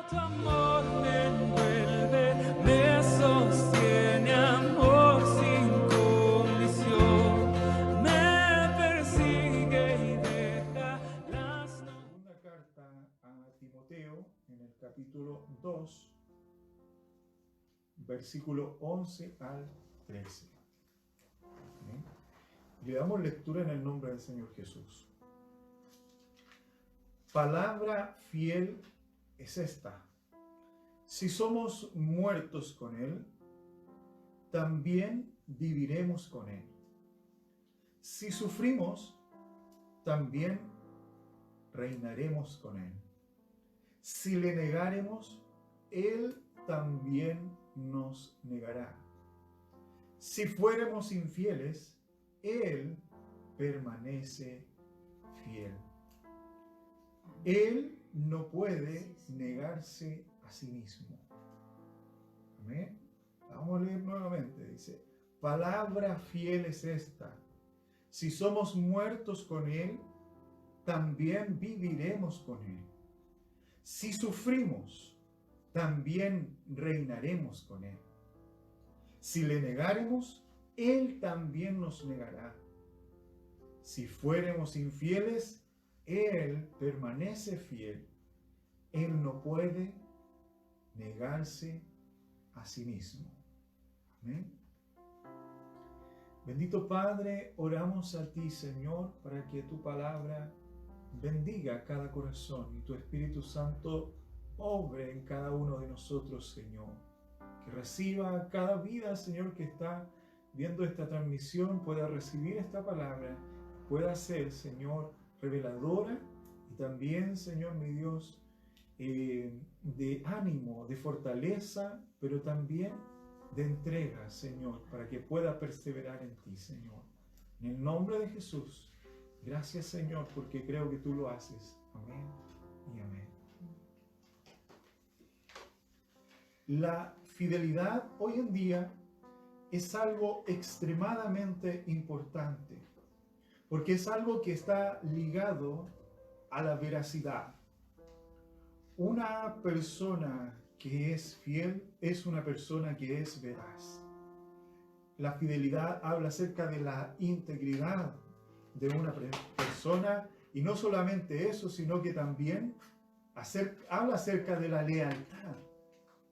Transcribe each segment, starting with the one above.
Tu amor me envuelve, me sostiene, amor sin condición, me persigue y deja las Segunda carta a Timoteo, en el capítulo 2, versículo 11 al 13. ¿Bien? Le damos lectura en el nombre del Señor Jesús. Palabra fiel es esta: si somos muertos con Él, también viviremos con Él. Si sufrimos, también reinaremos con Él. Si le negáremos, Él también nos negará. Si fuéramos infieles, Él permanece fiel. Él no puede negarse a sí mismo. Amén. Vamos a leer nuevamente. Dice: palabra fiel es esta: si somos muertos con Él, también viviremos con Él. Si sufrimos, también reinaremos con Él. Si le negáremos, Él también nos negará. Si fuéramos infieles, Él permanece fiel. Él no puede negarse a sí mismo. Amén. Bendito Padre, oramos a ti, Señor, para que tu palabra bendiga cada corazón y tu Espíritu Santo obre en cada uno de nosotros, Señor. Que reciba cada vida, Señor, que está viendo esta transmisión, pueda recibir esta palabra, pueda ser, Señor, reveladora y también, Señor, mi Dios, de ánimo, de fortaleza, pero también de entrega, Señor, para que pueda perseverar en ti, Señor. En el nombre de Jesús, gracias, Señor, porque creo que tú lo haces. Amén y amén. La fidelidad hoy en día es algo extremadamente importante, porque es algo que está ligado a la veracidad. Una persona que es fiel es una persona que es veraz. La fidelidad habla acerca de la integridad de una persona, y no solamente eso, sino que también habla acerca de la lealtad.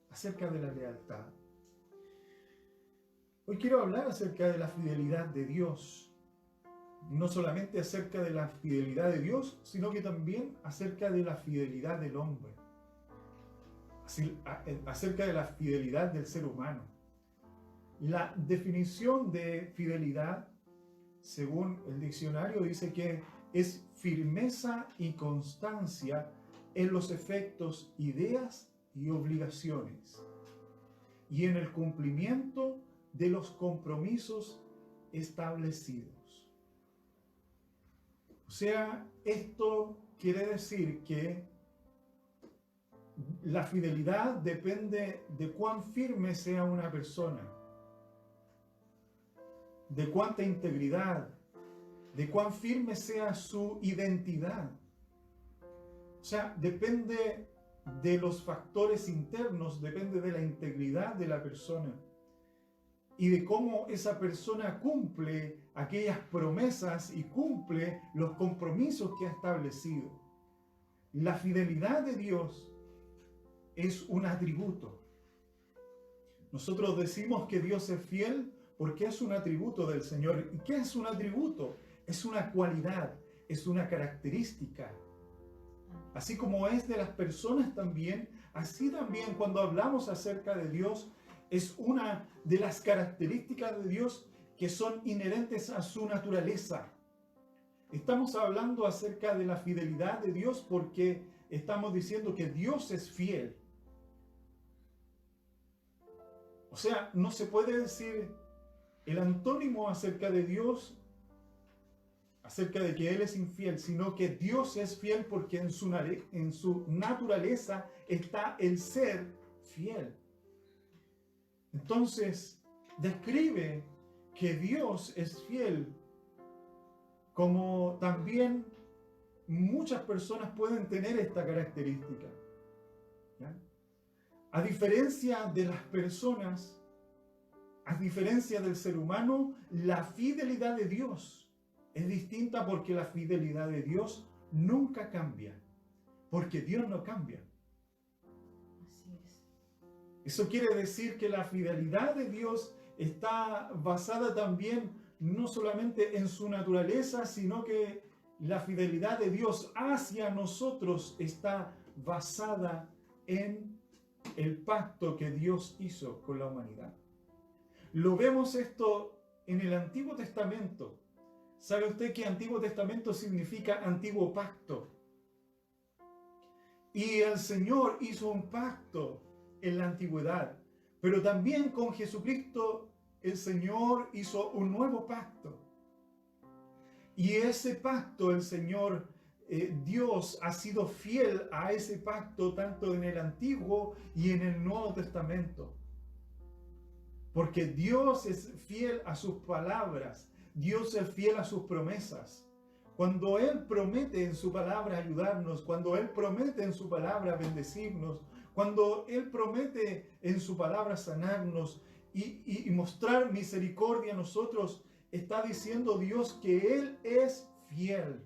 Acerca de la lealtad. Hoy quiero hablar acerca de la fidelidad de Dios. No solamente acerca de la fidelidad de Dios, sino que también acerca de la fidelidad del hombre. Acerca de la fidelidad del ser humano. La definición de fidelidad, según el diccionario, dice que es firmeza y constancia en los efectos, ideas y obligaciones, y en el cumplimiento de los compromisos establecidos. O sea, esto quiere decir que la fidelidad depende de cuán firme sea una persona, de cuánta integridad, de cuán firme sea su identidad. O sea, depende de los factores internos, depende de la integridad de la persona y de cómo esa persona cumple aquellas promesas y cumple los compromisos que ha establecido. La fidelidad de Dios es un atributo. Nosotros decimos que Dios es fiel porque es un atributo del Señor. ¿Y qué es un atributo? Es una cualidad, es una característica. Así como es de las personas también, así también cuando hablamos acerca de Dios, es una de las características de Dios que son inherentes a su naturaleza. Estamos hablando acerca de la fidelidad de Dios porque estamos diciendo que Dios es fiel. O sea, no se puede decir el antónimo acerca de Dios, acerca de que Él es infiel, sino que Dios es fiel porque en su naturaleza está el ser fiel. Entonces, describe que Dios es fiel, como también muchas personas pueden tener esta característica. ¿ya? A diferencia de las personas, a diferencia del ser humano, la fidelidad de Dios es distinta porque la fidelidad de Dios nunca cambia, porque Dios no cambia. Así es. Eso quiere decir que la fidelidad de Dios está basada también no solamente en su naturaleza, sino que la fidelidad de Dios hacia nosotros está basada en el pacto que Dios hizo con la humanidad. Lo vemos esto en el Antiguo Testamento. ¿Sabe usted que Antiguo Testamento significa antiguo pacto? Y el Señor hizo un pacto en la antigüedad, pero también con Jesucristo el Señor hizo un nuevo pacto. Y ese pacto el Señor, Dios ha sido fiel a ese pacto tanto en el Antiguo y en el Nuevo Testamento. Porque Dios es fiel a sus palabras, Dios es fiel a sus promesas. Cuando Él promete en su palabra ayudarnos, cuando Él promete en su palabra bendecirnos, cuando Él promete en su palabra sanarnos y mostrar misericordia a nosotros, está diciendo Dios que Él es fiel.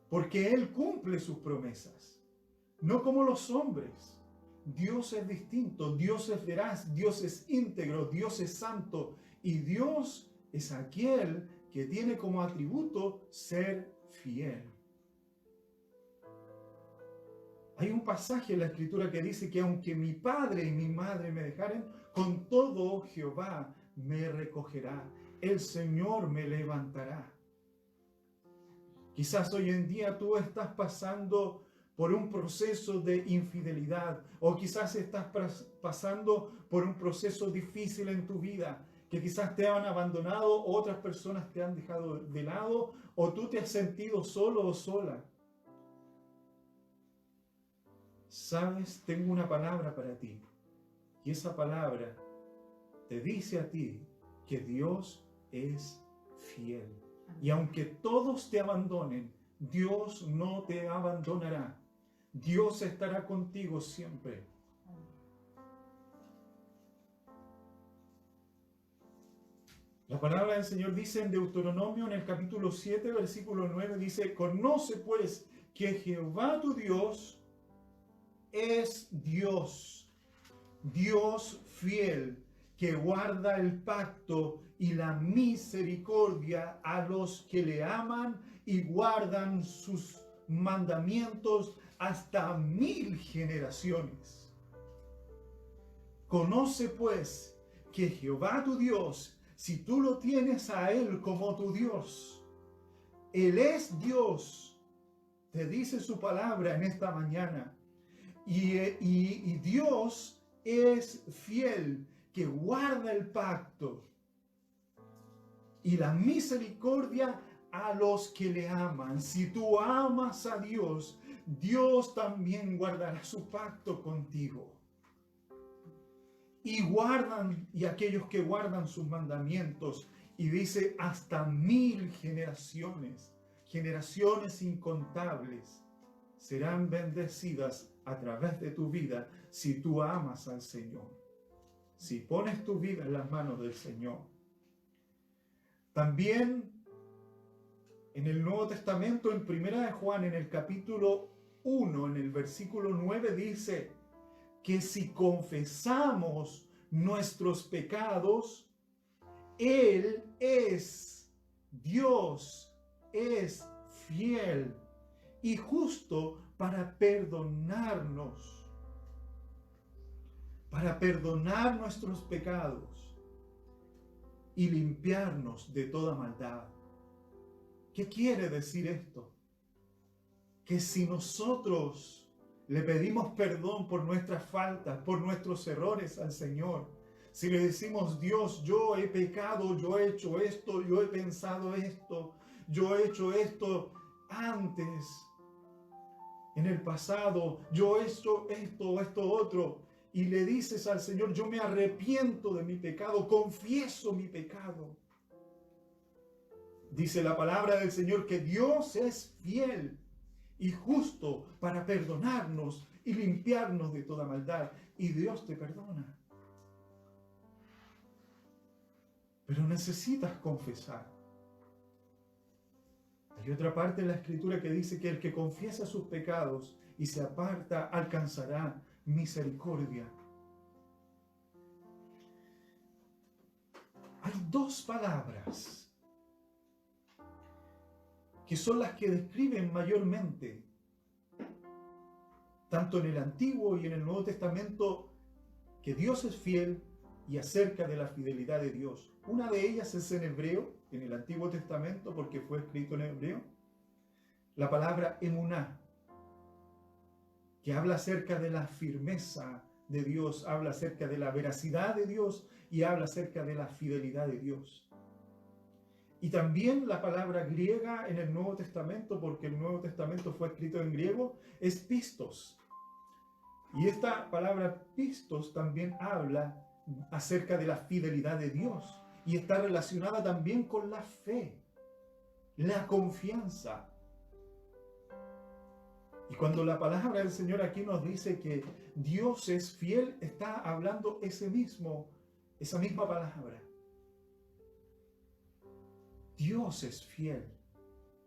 Porque Él cumple sus promesas, no como los hombres. Dios es distinto, Dios es veraz, Dios es íntegro, Dios es santo y Dios es aquel que tiene como atributo ser fiel. Hay un pasaje en la Escritura que dice que aunque mi padre y mi madre me dejaren, con todo Jehová me recogerá, el Señor me levantará. Quizás hoy en día tú estás pasando por un proceso de infidelidad, o quizás estás pasando por un proceso difícil en tu vida, que quizás te han abandonado, o otras personas te han dejado de lado, o tú te has sentido solo o sola. Sabes, tengo una palabra para ti, y esa palabra te dice a ti que Dios es fiel. Y aunque todos te abandonen, Dios no te abandonará. Dios estará contigo siempre. La palabra del Señor dice en Deuteronomio, en el capítulo 7, versículo 9, dice: conoce pues que Jehová tu Dios es Dios, Dios fiel, que guarda el pacto y la misericordia a los que le aman y guardan sus mandamientos hasta 1000 generaciones. Conoce pues que Jehová tu Dios, si tú lo tienes a Él como tu Dios, Él es Dios, te dice su palabra en esta mañana, y Dios es fiel, que guarda el pacto y la misericordia a los que le aman. Si tú amas a Dios, Dios también guardará su pacto contigo. Y aquellos que guardan sus mandamientos, y dice hasta 1000 generaciones, generaciones incontables, serán bendecidas a través de tu vida si tú amas al Señor. Si pones tu vida en las manos del Señor. También en el Nuevo Testamento, en 1 de Juan, en el capítulo 1, en el versículo 9, dice que si confesamos nuestros pecados, Él es Dios, es fiel y justo para perdonarnos. Para perdonar nuestros pecados y limpiarnos de toda maldad. ¿Qué quiere decir esto? Que si nosotros le pedimos perdón por nuestras faltas, por nuestros errores al Señor, si le decimos: Dios, yo he pecado, yo he hecho esto, yo he pensado esto, yo he hecho esto antes, en el pasado, yo he hecho esto otro, y le dices al Señor: yo me arrepiento de mi pecado, confieso mi pecado. Dice la palabra del Señor que Dios es fiel y justo para perdonarnos y limpiarnos de toda maldad. Y Dios te perdona. Pero necesitas confesar. Hay otra parte de la Escritura que dice que el que confiesa sus pecados y se aparta alcanzará misericordia. Hay dos palabras que son las que describen mayormente, tanto en el Antiguo y en el Nuevo Testamento, que Dios es fiel y acerca de la fidelidad de Dios. Una de ellas es en hebreo, en el Antiguo Testamento, porque fue escrito en hebreo, la palabra emuná, que habla acerca de la firmeza de Dios, habla acerca de la veracidad de Dios y habla acerca de la fidelidad de Dios. Y también la palabra griega en el Nuevo Testamento, porque el Nuevo Testamento fue escrito en griego, es pistos. Y esta palabra pistos también habla acerca de la fidelidad de Dios y está relacionada también con la fe, la confianza. Y cuando la palabra del Señor aquí nos dice que Dios es fiel, está hablando esa misma palabra. Dios es fiel,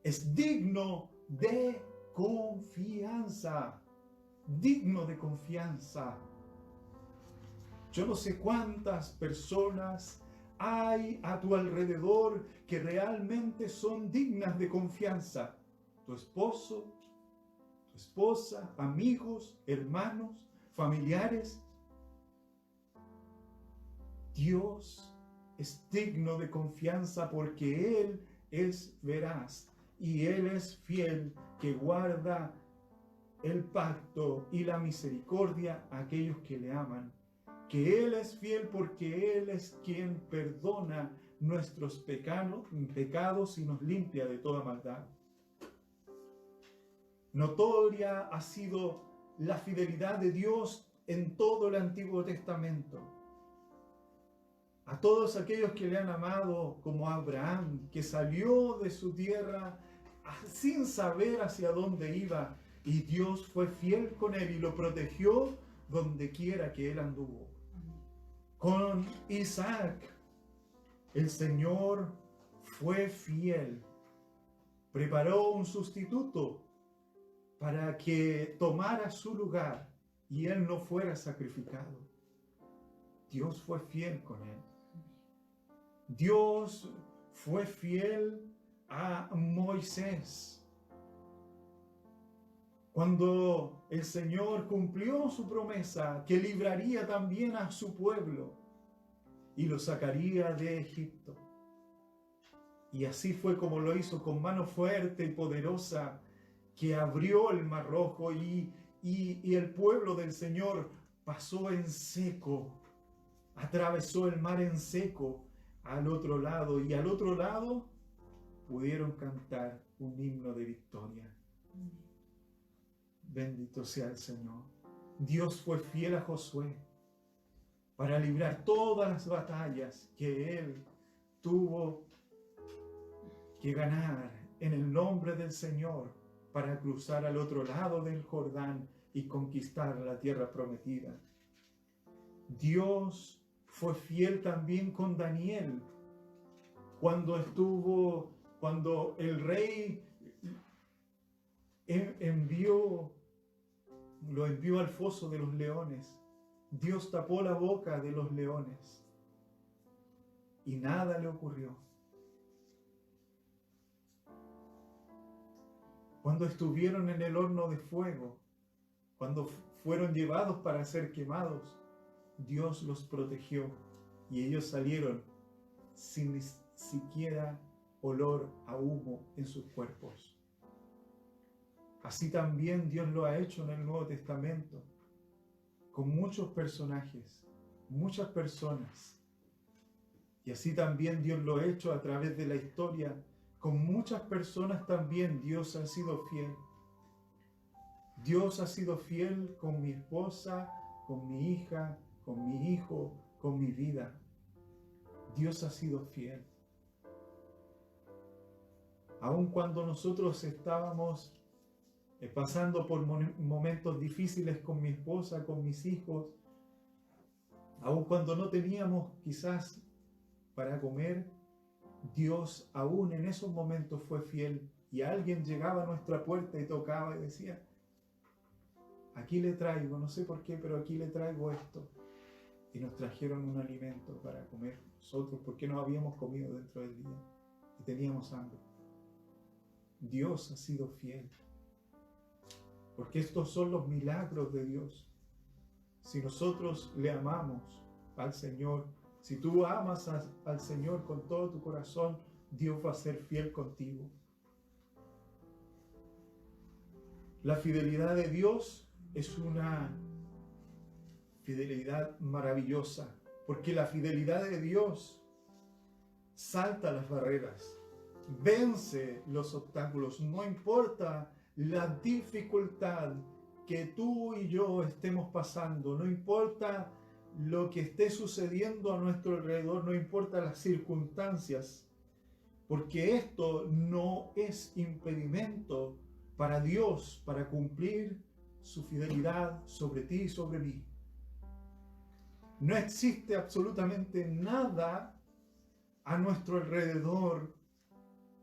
es digno de confianza, digno de confianza. Yo no sé cuántas personas hay a tu alrededor que realmente son dignas de confianza. Tu esposo, tu esposa, amigos, hermanos, familiares. Dios es digno de confianza porque Él es veraz y Él es fiel, que guarda el pacto y la misericordia a aquellos que le aman. Que Él es fiel porque Él es quien perdona nuestros pecados y nos limpia de toda maldad. Notoria ha sido la fidelidad de Dios en todo el Antiguo Testamento. A todos aquellos que le han amado, como a Abraham, que salió de su tierra sin saber hacia dónde iba, y Dios fue fiel con él y lo protegió donde quiera que él anduvo. Con Isaac, el Señor fue fiel. Preparó un sustituto para que tomara su lugar y él no fuera sacrificado. Dios fue fiel con él. Dios fue fiel a Moisés. Cuando el Señor cumplió su promesa que libraría también a su pueblo y lo sacaría de Egipto. Y así fue como lo hizo, con mano fuerte y poderosa, que abrió el Mar Rojo y el pueblo del Señor pasó en seco, atravesó el mar en seco al otro lado, y al otro lado pudieron cantar un himno de victoria. Bendito sea el Señor. Dios fue fiel a Josué para librar todas las batallas que él tuvo que ganar en el nombre del Señor para cruzar al otro lado del Jordán y conquistar la tierra prometida. Dios fue fiel también con Daniel cuando el rey lo envió al foso de los leones. Dios tapó la boca de los leones y nada le ocurrió. Cuando estuvieron en el horno de fuego, cuando fueron llevados para ser quemados, Dios los protegió y ellos salieron sin ni siquiera olor a humo en sus cuerpos. Así también Dios lo ha hecho en el Nuevo Testamento, con muchos personajes, muchas personas. Y así también Dios lo ha hecho a través de la historia, con muchas personas también Dios ha sido fiel. Dios ha sido fiel con mi esposa, con mi hija, con mi hijo, con mi vida. Dios ha sido fiel. Aun cuando nosotros estábamos pasando por momentos difíciles con mi esposa, con mis hijos, aun cuando no teníamos quizás para comer, Dios aún en esos momentos fue fiel, y alguien llegaba a nuestra puerta y tocaba y decía, aquí le traigo, no sé por qué, pero aquí le traigo esto. Y nos trajeron un alimento para comer nosotros, porque no habíamos comido dentro del día y teníamos hambre. Dios ha sido fiel, porque estos son los milagros de Dios. Si nosotros le amamos al Señor, si tú amas al Señor con todo tu corazón, Dios va a ser fiel contigo. La fidelidad de Dios es una fidelidad maravillosa, porque la fidelidad de Dios salta las barreras, vence los obstáculos, no importa la dificultad que tú y yo estemos pasando, no importa lo que esté sucediendo a nuestro alrededor, no importa las circunstancias, porque esto no es impedimento para Dios, para cumplir su fidelidad sobre ti y sobre mí. No existe absolutamente nada a nuestro alrededor,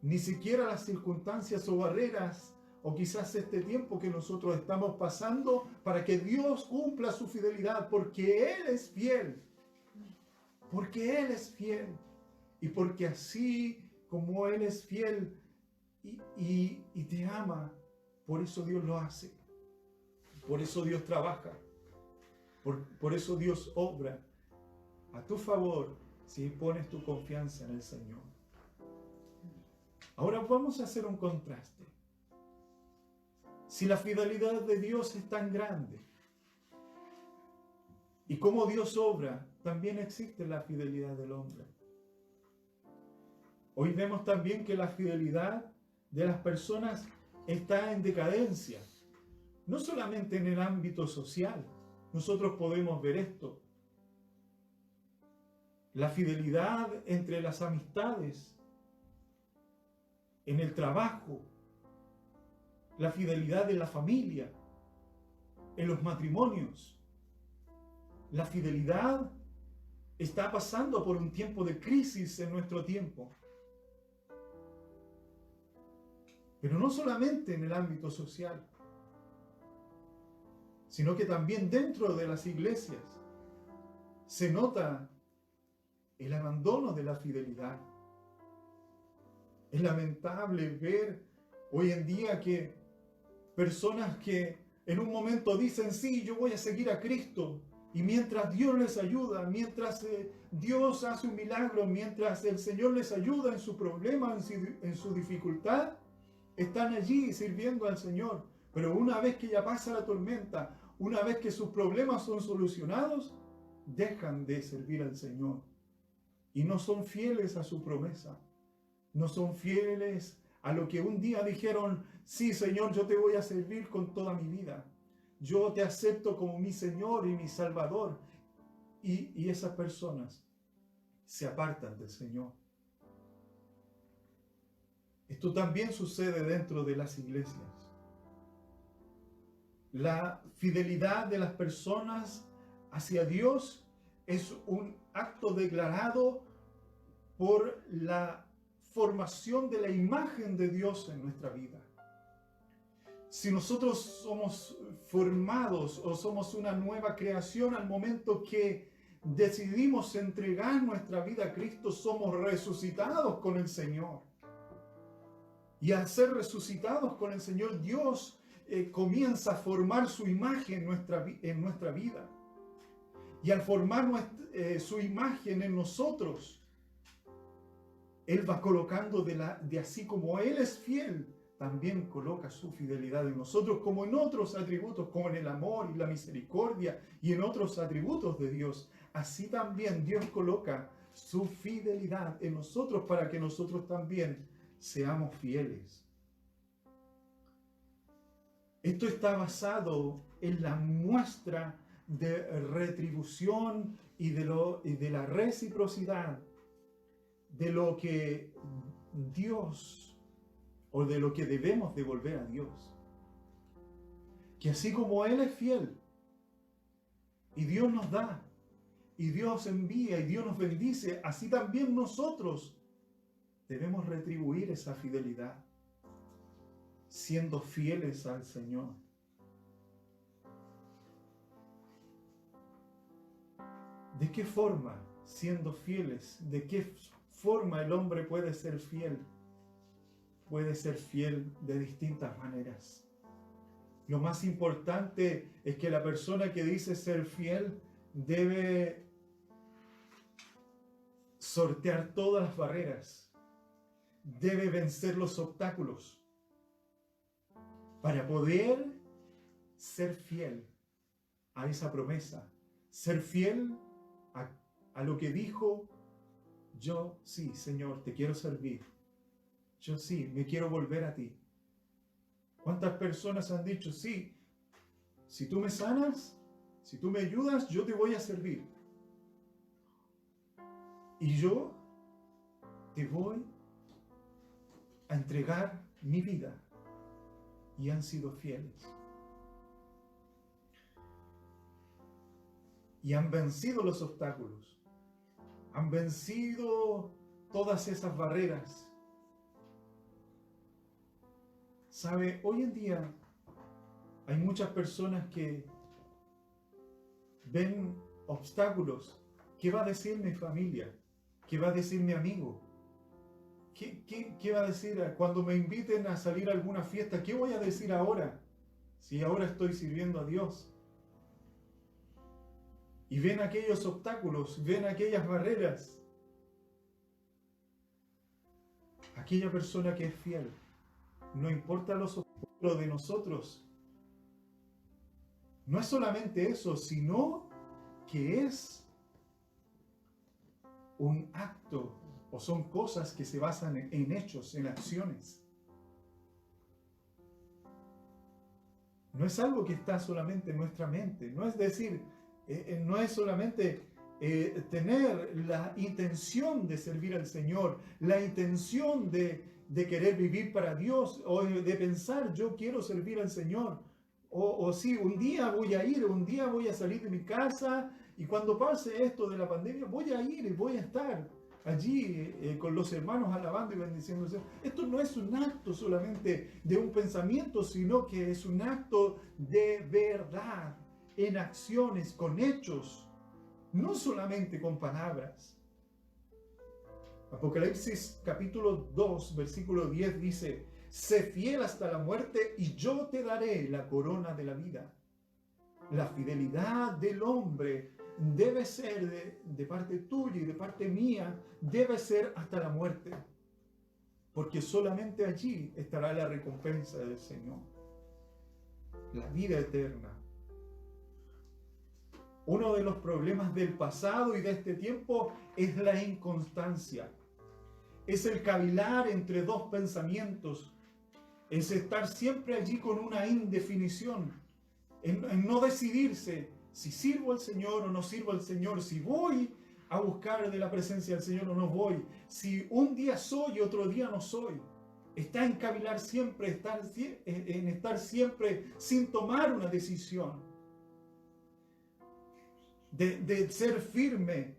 ni siquiera las circunstancias o barreras, o quizás este tiempo que nosotros estamos pasando, para que Dios cumpla su fidelidad, porque Él es fiel. Porque Él es fiel. Y porque así como Él es fiel y te ama, por eso Dios lo hace. Por eso Dios trabaja. Por eso Dios obra a tu favor si pones tu confianza en el Señor. Ahora vamos a hacer un contraste. Si la fidelidad de Dios es tan grande y como Dios obra, también existe la fidelidad del hombre. Hoy vemos también que la fidelidad de las personas está en decadencia, no solamente en el ámbito social. Nosotros podemos ver esto. La fidelidad entre las amistades, en el trabajo, la fidelidad de la familia, en los matrimonios. La fidelidad está pasando por un tiempo de crisis en nuestro tiempo. Pero no solamente en el ámbito social, sino que también dentro de las iglesias se nota el abandono de la fidelidad. Es lamentable ver hoy en día que personas que en un momento dicen, sí, yo voy a seguir a Cristo, y mientras Dios les ayuda, mientras Dios hace un milagro, mientras el Señor les ayuda en su problema, en su dificultad, están allí sirviendo al Señor. Pero una vez que ya pasa la tormenta, una vez que sus problemas son solucionados, dejan de servir al Señor. Y no son fieles a su promesa. No son fieles a lo que un día dijeron, sí, Señor, yo te voy a servir con toda mi vida. Yo te acepto como mi Señor y mi Salvador. Y esas personas se apartan del Señor. Esto también sucede dentro de las iglesias. La fidelidad de las personas hacia Dios es un acto declarado por la formación de la imagen de Dios en nuestra vida. Si nosotros somos formados o somos una nueva creación al momento que decidimos entregar nuestra vida a Cristo, somos resucitados con el Señor. Y al ser resucitados con el Señor, Dios comienza a formar su imagen en nuestra vida. Y al formar su imagen en nosotros, Él va colocando de así como Él es fiel, también coloca su fidelidad en nosotros, como en otros atributos, como en el amor y la misericordia y en otros atributos de Dios. Así también Dios coloca su fidelidad en nosotros para que nosotros también seamos fieles. Esto está basado en la muestra de retribución y de la reciprocidad de lo que Dios o de lo que debemos devolver a Dios. que así como Él es fiel, y Dios nos da, y Dios envía, y Dios nos bendice, así también nosotros debemos retribuir esa fidelidad, siendo fieles al Señor. ¿De qué forma, siendo fieles, de qué forma el hombre puede ser fiel? Puede ser fiel de distintas maneras. Lo más importante es que la persona que dice ser fiel debe sortear todas las barreras, debe vencer los obstáculos para poder ser fiel a esa promesa, ser fiel a lo que dijo: yo sí, Señor, te quiero servir, yo sí, me quiero volver a ti. ¿Cuántas personas han dicho: sí, si tú me sanas, si tú me ayudas, yo te voy a servir? Y yo te voy a entregar mi vida. Y han sido fieles. Y han vencido los obstáculos. Han vencido todas esas barreras. ¿Sabe? Hoy en día hay muchas personas que ven obstáculos. ¿Qué va a decir mi familia? ¿Qué va a decir mi amigo? ¿Qué va a decir cuando me inviten a salir a alguna fiesta? ¿Qué voy a decir ahora? Si ahora estoy sirviendo a Dios. Y ven aquellos obstáculos, ven aquellas barreras. Aquella persona que es fiel, no importa los obstáculos de nosotros. No es solamente eso, sino que es un acto, o son cosas que se basan en hechos, en acciones. No es algo que está solamente en nuestra mente. No es decir, no es solamente tener la intención de servir al Señor, la intención de querer vivir para Dios, o de pensar: yo quiero servir al Señor. O sí, un día voy a ir, un día voy a salir de mi casa, y cuando pase esto de la pandemia, voy a ir y voy a estar allí con los hermanos alabando y bendiciendo al Señor. Esto no es un acto solamente de un pensamiento, sino que es un acto de verdad, en acciones, con hechos, no solamente con palabras. Apocalipsis capítulo 2, versículo 10 dice: sé fiel hasta la muerte y yo te daré la corona de la vida. La fidelidad del hombre debe ser de parte tuya y de parte mía, debe ser hasta la muerte, porque solamente allí estará la recompensa del Señor, la vida eterna. Uno de los problemas del pasado y de este tiempo es la inconstancia, es el cavilar entre dos pensamientos, es estar siempre allí con una indefinición, en no decidirse si sirvo al Señor o no sirvo al Señor, si voy a buscar de la presencia del Señor o no voy, si un día soy y otro día no soy. Está en cavilar siempre, en estar siempre sin tomar una decisión, de ser firme,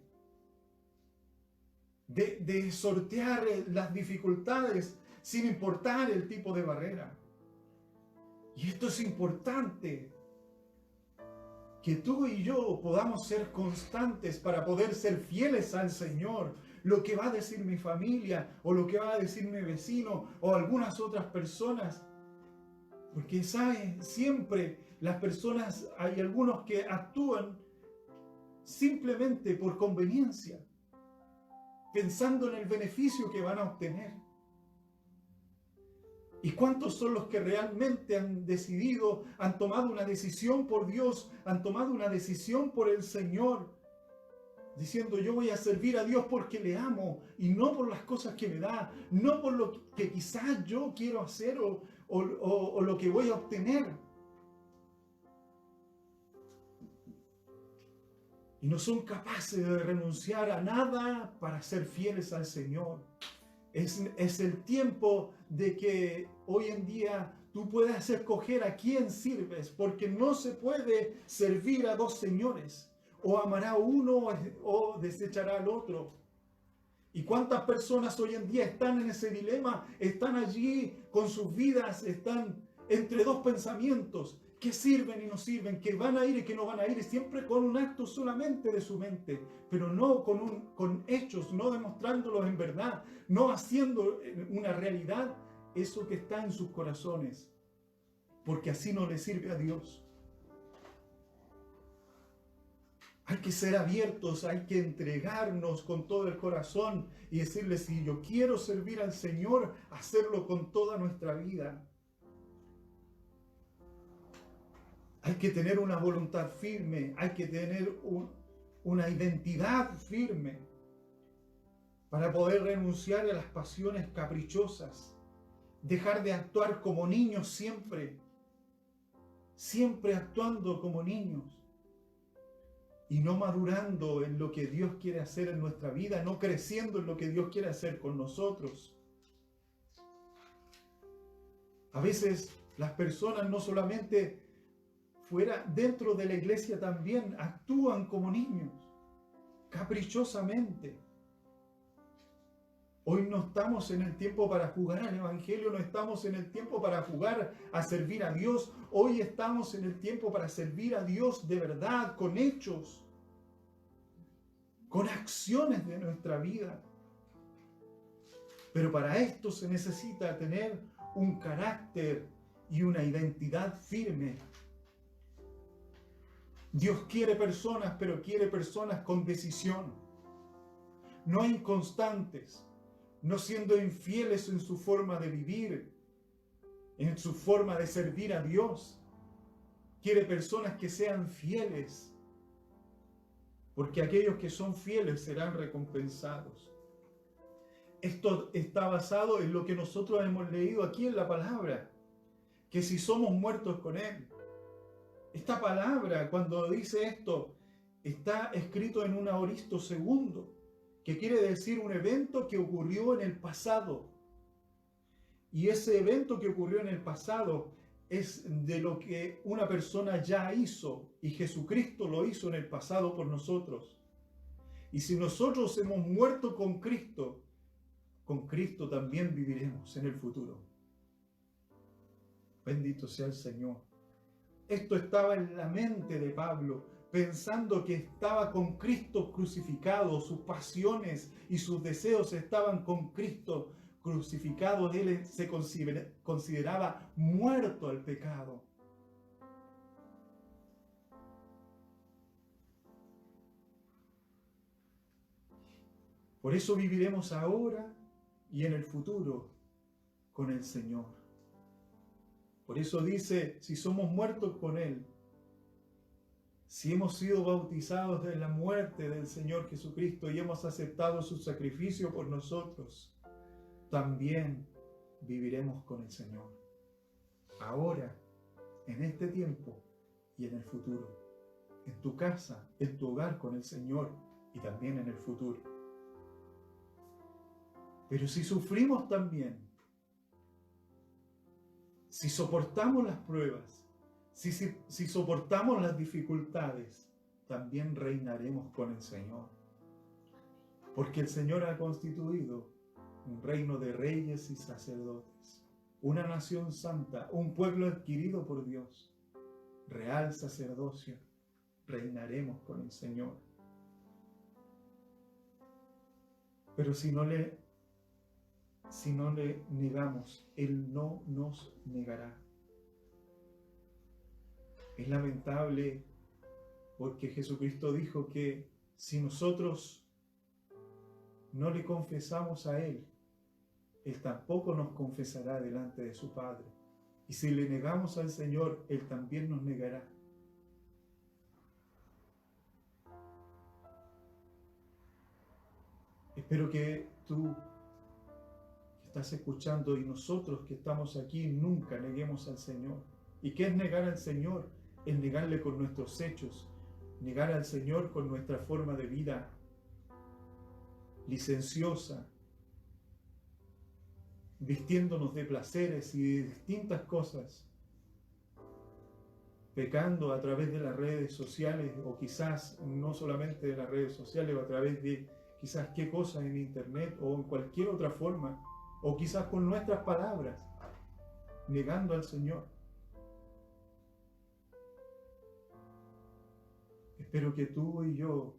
de sortear las dificultades sin importar el tipo de barrera. Y esto es importante, que tú y yo podamos ser constantes para poder ser fieles al Señor. Lo que va a decir mi familia, o lo que va a decir mi vecino, o algunas otras personas. Porque, ¿saben? Siempre las personas, hay algunos que actúan simplemente por conveniencia, pensando en el beneficio que van a obtener. ¿Y cuántos son los que realmente han decidido, han tomado una decisión por Dios, han tomado una decisión por el Señor, diciendo: yo voy a servir a Dios porque le amo, y no por las cosas que me da, no por lo que quizás yo quiero hacer o lo que voy a obtener? Y no son capaces de renunciar a nada para ser fieles al Señor. Es el tiempo de que hoy en día tú puedas escoger a quién sirves, porque no se puede servir a dos señores. O amará a uno o desechará al otro. ¿Y cuántas personas hoy en día están en ese dilema? Están allí con sus vidas, están entre dos pensamientos, que sirven y no sirven, que van a ir y que no van a ir, siempre con un acto solamente de su mente, pero no con hechos, no demostrándolos en verdad, no haciendo una realidad eso que está en sus corazones, porque así no le sirve a Dios. Hay que ser abiertos, hay que entregarnos con todo el corazón y decirle, si yo quiero servir al Señor, hacerlo con toda nuestra vida. Hay que tener una voluntad firme, hay que tener una identidad firme para poder renunciar a las pasiones caprichosas, dejar de actuar como niños siempre actuando como niños. Y no madurando en lo que Dios quiere hacer en nuestra vida, no creciendo en lo que Dios quiere hacer con nosotros. A veces las personas no solamente fuera, dentro de la iglesia también actúan como niños, caprichosamente. Hoy no estamos en el tiempo para jugar al Evangelio, no estamos en el tiempo para jugar a servir a Dios. Hoy estamos en el tiempo para servir a Dios de verdad, con hechos, con acciones de nuestra vida. Pero para esto se necesita tener un carácter y una identidad firme. Dios quiere personas, pero quiere personas con decisión, no inconstantes, no siendo infieles en su forma de vivir, en su forma de servir a Dios. Quiere personas que sean fieles, porque aquellos que son fieles serán recompensados. Esto está basado en lo que nosotros hemos leído aquí en la palabra, que si somos muertos con Él. Esta palabra, cuando dice esto, está escrito en un aoristo segundo, que quiere decir un evento que ocurrió en el pasado. Y ese evento que ocurrió en el pasado es de lo que una persona ya hizo, y Jesucristo lo hizo en el pasado por nosotros. Y si nosotros hemos muerto con Cristo también viviremos en el futuro. Bendito sea el Señor. Esto estaba en la mente de Pablo, pensando que estaba con Cristo crucificado, sus pasiones y sus deseos estaban con Cristo crucificado. Él se consideraba muerto al pecado. Por eso viviremos ahora y en el futuro con el Señor. Por eso dice, si somos muertos con Él, si hemos sido bautizados de la muerte del Señor Jesucristo y hemos aceptado su sacrificio por nosotros, también viviremos con el Señor. Ahora, en este tiempo y en el futuro. En tu casa, en tu hogar con el Señor y también en el futuro. Pero si sufrimos también, si soportamos las pruebas, si soportamos las dificultades, también reinaremos con el Señor. Porque el Señor ha constituido un reino de reyes y sacerdotes, una nación santa, un pueblo adquirido por Dios, real sacerdocio. Reinaremos con el Señor. Pero si no le negamos, Él no nos negará. Es lamentable porque Jesucristo dijo que si nosotros no le confesamos a Él, Él tampoco nos confesará delante de su Padre. Y si le negamos al Señor, Él también nos negará. Espero que tú que estás escuchando y nosotros que estamos aquí nunca neguemos al Señor. ¿Y qué es negar al Señor? Es negarle con nuestros hechos, negar al Señor con nuestra forma de vida licenciosa, vistiéndonos de placeres y de distintas cosas, pecando a través de las redes sociales, o quizás no solamente de las redes sociales, o a través de quizás qué cosas en internet o en cualquier otra forma, o quizás con nuestras palabras, negando al Señor. Espero que tú y yo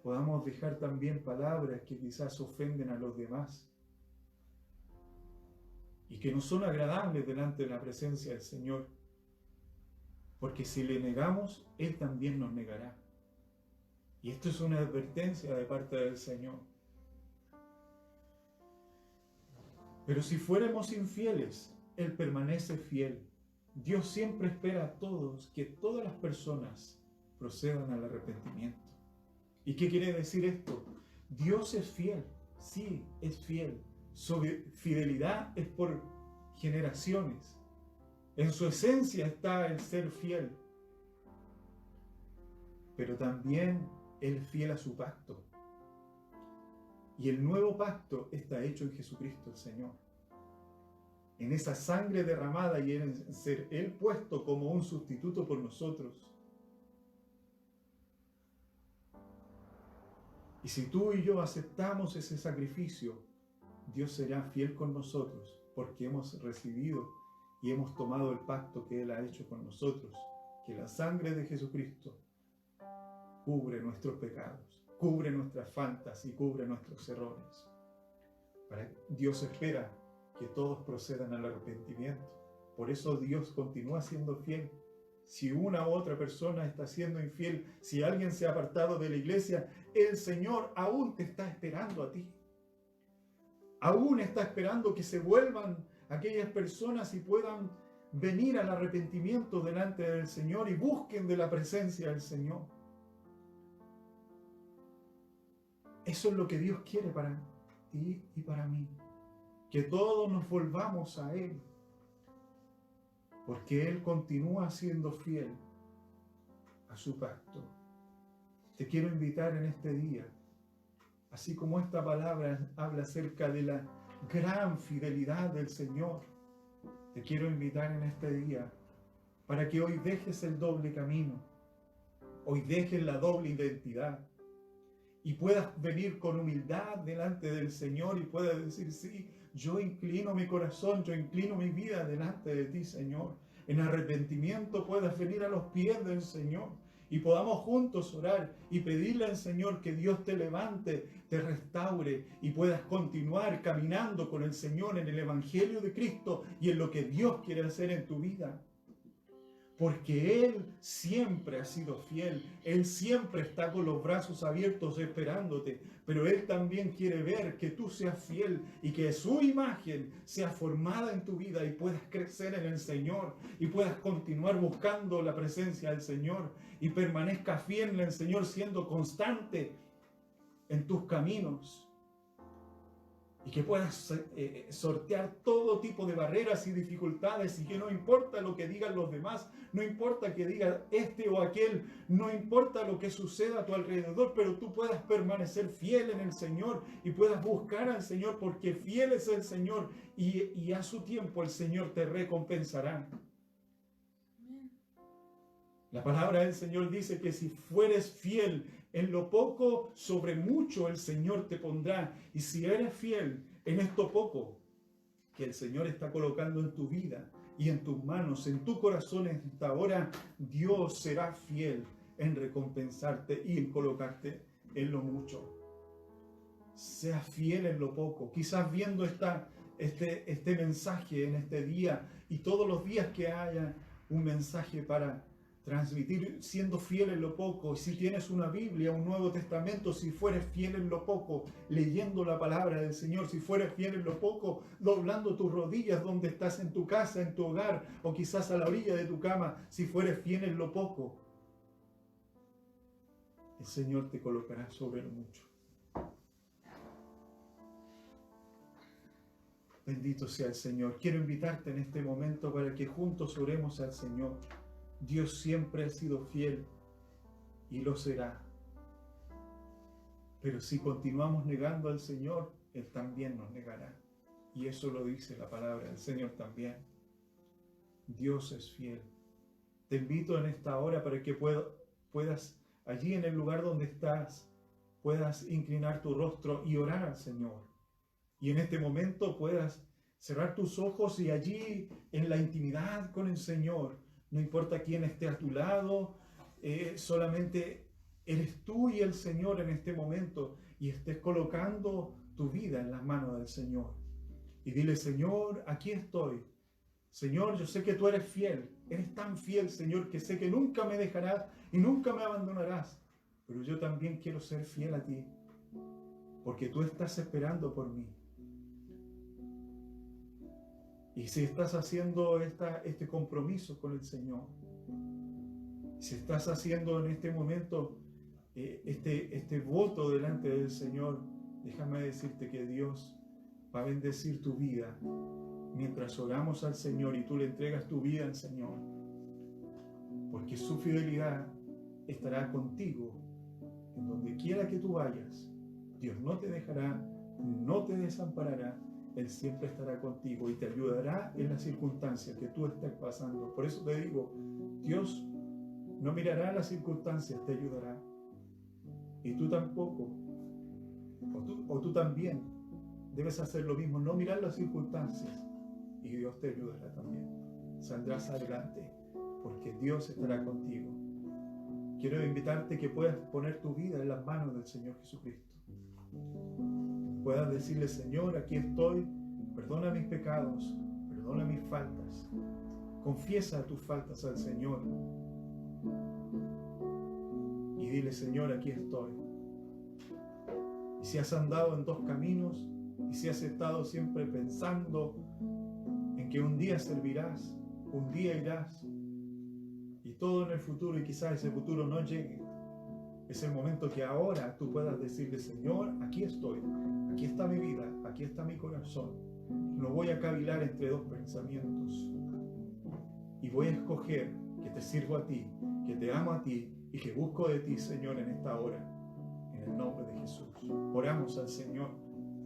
podamos dejar también palabras que quizás ofenden a los demás y que no son agradables delante de la presencia del Señor. Porque si le negamos, Él también nos negará. Y esto es una advertencia de parte del Señor. Pero si fuéramos infieles, Él permanece fiel. Dios siempre espera a todos, que todas las personas procedan al arrepentimiento. ¿Y qué quiere decir esto? Dios es fiel, sí, es fiel. Su fidelidad es por generaciones. En su esencia está el ser fiel. Pero también Él es fiel a su pacto. Y el nuevo pacto está hecho en Jesucristo el Señor. En esa sangre derramada y en ser Él puesto como un sustituto por nosotros. Y si tú y yo aceptamos ese sacrificio, Dios será fiel con nosotros, porque hemos recibido y hemos tomado el pacto que Él ha hecho con nosotros, que la sangre de Jesucristo cubre nuestros pecados, cubre nuestras faltas y cubre nuestros errores. Dios espera que todos procedan al arrepentimiento. Por eso Dios continúa siendo fiel. Si una u otra persona está siendo infiel, si alguien se ha apartado de la iglesia, el Señor aún te está esperando a ti. Aún está esperando que se vuelvan aquellas personas y puedan venir al arrepentimiento delante del Señor y busquen de la presencia del Señor. Eso es lo que Dios quiere para ti y para mí. Que todos nos volvamos a Él. Porque Él continúa siendo fiel a su pacto. Te quiero invitar en este día, así como esta palabra habla acerca de la gran fidelidad del Señor, te quiero invitar en este día para que hoy dejes el doble camino, hoy dejes la doble identidad y puedas venir con humildad delante del Señor y puedas decir, sí, yo inclino mi corazón, yo inclino mi vida delante de ti, Señor. En arrepentimiento puedas venir a los pies del Señor y podamos juntos orar y pedirle al Señor que Dios te levante, te restaure y puedas continuar caminando con el Señor en el Evangelio de Cristo y en lo que Dios quiere hacer en tu vida. Porque Él siempre ha sido fiel, Él siempre está con los brazos abiertos esperándote, pero Él también quiere ver que tú seas fiel y que su imagen sea formada en tu vida y puedas crecer en el Señor y puedas continuar buscando la presencia del Señor y permanezcas fiel en el Señor siendo constante en tus caminos. Y que puedas sortear todo tipo de barreras y dificultades y que no importa lo que digan los demás, no importa que diga este o aquel, no importa lo que suceda a tu alrededor, pero tú puedas permanecer fiel en el Señor y puedas buscar al Señor porque fiel es el Señor y a su tiempo el Señor te recompensará. La palabra del Señor dice que si fueres fiel en lo poco, sobre mucho el Señor te pondrá. Y si eres fiel en esto poco que el Señor está colocando en tu vida y en tus manos, en tu corazón en esta hora, Dios será fiel en recompensarte y en colocarte en lo mucho. Sea fiel en lo poco. Quizás viendo este mensaje en este día y todos los días que haya un mensaje para transmitir, siendo fiel en lo poco. Y si tienes una Biblia, un Nuevo Testamento, si fueres fiel en lo poco, leyendo la palabra del Señor, si fueres fiel en lo poco, doblando tus rodillas donde estás en tu casa, en tu hogar, o quizás a la orilla de tu cama, si fueres fiel en lo poco, el Señor te colocará sobre lo mucho. Bendito sea el Señor. Quiero invitarte en este momento para que juntos oremos al Señor. Dios siempre ha sido fiel y lo será. Pero si continuamos negando al Señor, Él también nos negará. Y eso lo dice la palabra del Señor también. Dios es fiel. Te invito en esta hora para que puedas, allí en el lugar donde estás, puedas inclinar tu rostro y orar al Señor. Y en este momento puedas cerrar tus ojos y allí en la intimidad con el Señor, no importa quién esté a tu lado, solamente eres tú y el Señor en este momento, y estés colocando tu vida en las manos del Señor. Y dile: Señor, aquí estoy. Señor, yo sé que tú eres fiel. Eres tan fiel, Señor, que sé que nunca me dejarás y nunca me abandonarás. Pero yo también quiero ser fiel a ti, porque tú estás esperando por mí. Y si estás haciendo este compromiso con el Señor, si estás haciendo en este momento este voto delante del Señor, déjame decirte que Dios va a bendecir tu vida mientras oramos al Señor y tú le entregas tu vida al Señor, porque su fidelidad estará contigo en donde quiera que tú vayas. Dios no te dejará, no te desamparará. Él siempre estará contigo y te ayudará en las circunstancias que tú estés pasando. Por eso te digo, Dios no mirará las circunstancias, te ayudará. Y tú tampoco, o tú también, debes hacer lo mismo, no mirar las circunstancias, y Dios te ayudará también. Saldrás adelante, porque Dios estará contigo. Quiero invitarte que puedas poner tu vida en las manos del Señor Jesucristo. Puedas decirle: Señor, aquí estoy, perdona mis pecados, perdona mis faltas. Confiesa tus faltas al Señor. Y dile: Señor, aquí estoy. Y si has andado en dos caminos, y si has estado siempre pensando en que un día servirás, un día irás, y todo en el futuro, y quizás ese futuro no llegue, es el momento que ahora tú puedas decirle: Señor, aquí estoy, aquí está mi vida, aquí está mi corazón. No voy a cavilar entre dos pensamientos, y voy a escoger que te sirvo a ti, que te amo a ti, y que busco de ti, Señor, en esta hora, en el nombre de Jesús. Oramos al Señor.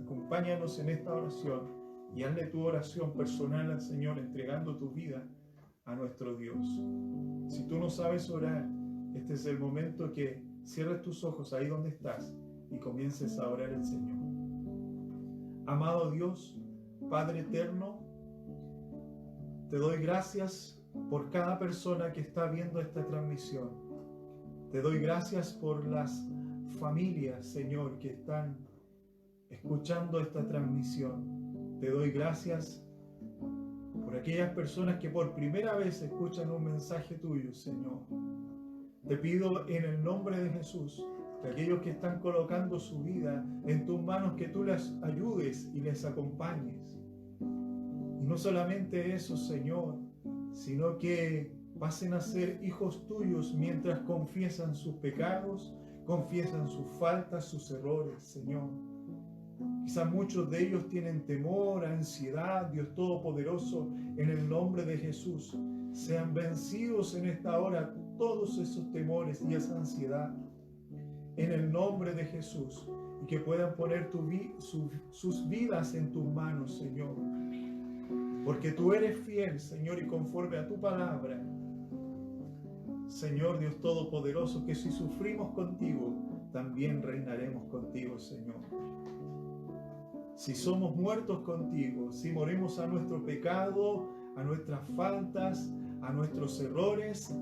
Acompáñanos en esta oración y hazle tu oración personal al Señor, entregando tu vida a nuestro Dios. Si tú no sabes orar, este es el momento que cierres tus ojos ahí donde estás y comiences a orar al Señor. Amado Dios, Padre eterno, te doy gracias por cada persona que está viendo esta transmisión. Te doy gracias por las familias, Señor, que están escuchando esta transmisión. Te doy gracias por aquellas personas que por primera vez escuchan un mensaje tuyo, Señor. Te pido en el nombre de Jesús, que aquellos que están colocando su vida en tus manos, que tú les ayudes y les acompañes. Y no solamente eso, Señor, sino que pasen a ser hijos tuyos mientras confiesan sus pecados, confiesan sus faltas, sus errores, Señor. Quizá muchos de ellos tienen temor, ansiedad. Dios Todopoderoso, en el nombre de Jesús, sean vencidos en esta hora todos esos temores y esa ansiedad, en el nombre de Jesús, y que puedan poner sus vidas en tus manos, Señor, porque tú eres fiel, Señor, y conforme a tu palabra, Señor Dios Todopoderoso, que si sufrimos contigo, también reinaremos contigo, Señor. Si somos muertos contigo, si morimos a nuestro pecado, a nuestras faltas, a nuestros errores,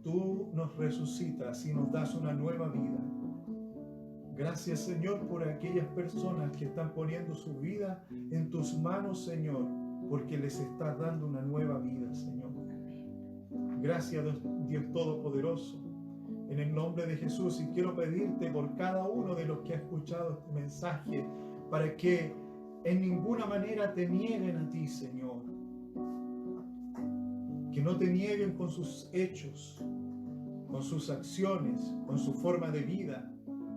tú nos resucitas y nos das una nueva vida. Gracias, Señor, por aquellas personas que están poniendo su vida en tus manos, Señor, porque les estás dando una nueva vida, Señor. Gracias, Dios Todopoderoso, en el nombre de Jesús. Y quiero pedirte por cada uno de los que ha escuchado este mensaje, para que en ninguna manera te nieguen a ti, Señor. Que no te nieguen con sus hechos, con sus acciones, con su forma de vida,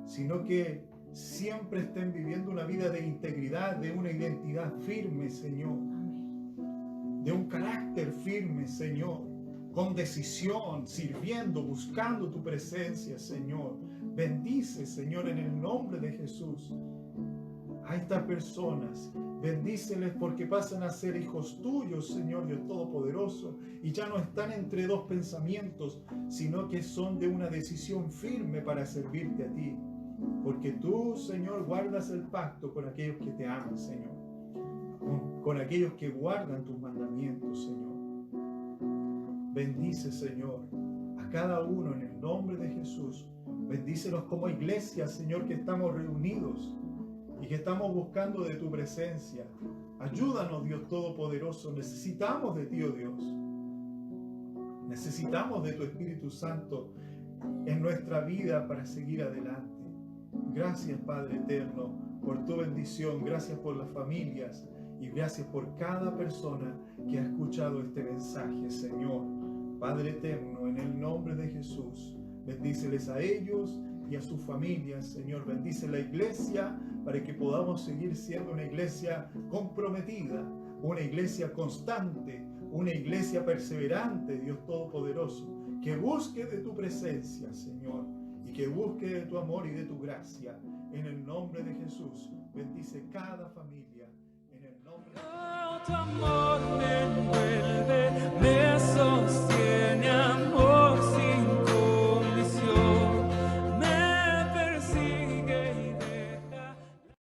sino que siempre estén viviendo una vida de integridad, de una identidad firme, Señor. De un carácter firme, Señor. Con decisión, sirviendo, buscando tu presencia, Señor. Bendice, Señor, en el nombre de Jesús, a estas personas Bendíceles porque pasan a ser hijos tuyos, Señor Dios Todopoderoso, y ya no están entre dos pensamientos, sino que son de una decisión firme para servirte a ti. Porque tú, Señor, guardas el pacto con aquellos que te aman, Señor. Con aquellos que guardan tus mandamientos, Señor. Bendice, Señor, a cada uno en el nombre de Jesús. Bendícelos como iglesia, Señor, que estamos reunidos y que estamos buscando de tu presencia. Ayúdanos, Dios Todopoderoso. Necesitamos de ti, oh Dios. Necesitamos de tu Espíritu Santo en nuestra vida para seguir adelante. Gracias, Padre eterno, por tu bendición. Gracias por las familias y gracias por cada persona que ha escuchado este mensaje, Señor. Padre eterno, en el nombre de Jesús, bendíceles a ellos y a sus familias, Señor. Bendice la iglesia para que podamos seguir siendo una iglesia comprometida, una iglesia constante, una iglesia perseverante, Dios Todopoderoso, que busque de tu presencia, Señor, y que busque de tu amor y de tu gracia. En el nombre de Jesús, bendice cada familia. En el nombre de Tu amor me envuelve.